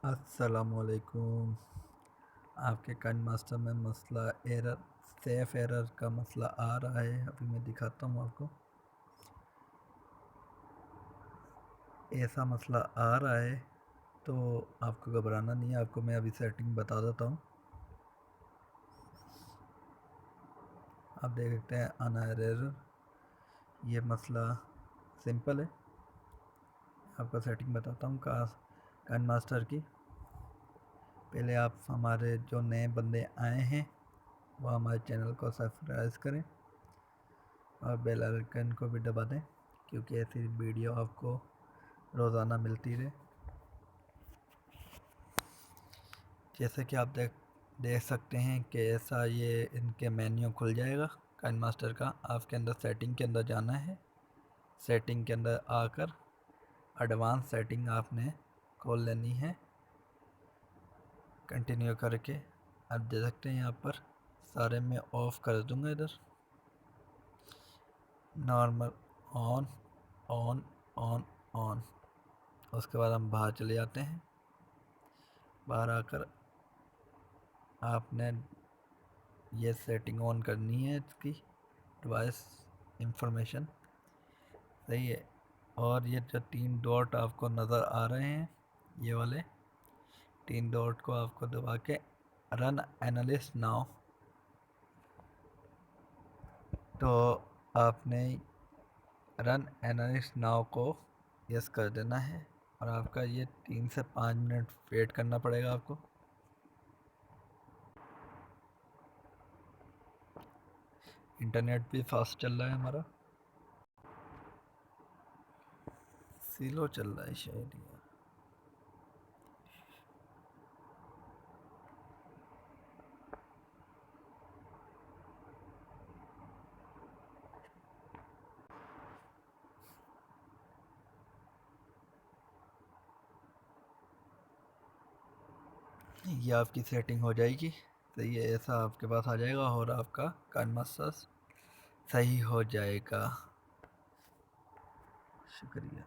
अस्सलामुअलैकुम। आपके kind master में मसला एरर सेफ एरर का मसला आ रहा है। अभी मैं दिखाता हूँ आपको। ऐसा मसला आ रहा है तो आपको घबराना नहीं है। आपको मैं अभी सेटिंग बता देता हूँ। आप देख सकते हैं अनअर एरर। ये मसला सिंपल है। आपको सेटिंग बताता हूँ काइंड मास्टर की। पहले आप हमारे जो नए बंदे आए हैं वो हमारे चैनल को सब्सक्राइब करें और बेल आइकन को भी दबा दें, क्योंकि ऐसी वीडियो आपको रोज़ाना मिलती रहे। जैसे कि आप देख सकते हैं कि ऐसा ये इनके मेन्यू खुल जाएगा काइंड मास्टर का। आपके अंदर सेटिंग के अंदर जाना है। सेटिंग के अंदर आकर एडवांस सेटिंग आपने खोल लेनी है। कंटिन्यू करके आप देख सकते हैं यहाँ पर सारे मैं ऑफ़ कर दूँगा। इधर normal on on on on. उसके बाद हम बाहर चले जाते हैं। बाहर आकर आपने ये सेटिंग ऑन करनी है इसकी डिवाइस इंफॉर्मेशन। सही है। और ये जो 3 डॉट आपको नज़र आ रहे हैं, ये वाले 3 डॉट को आपको दबा के रन एनालिस्ट नाउ, तो आपने रन एनालिस्ट नाउ को यस कर देना है। और आपका ये 3 से 5 मिनट वेट करना पड़ेगा आपको। इंटरनेट भी फास्ट चल रहा है हमारा। स्लो चल रहा है शायद ये आपकी सेटिंग हो जाएगी। तो ये ऐसा आपके पास आ जाएगा और आपका कान मसाज सही हो जाएगा। शुक्रिया।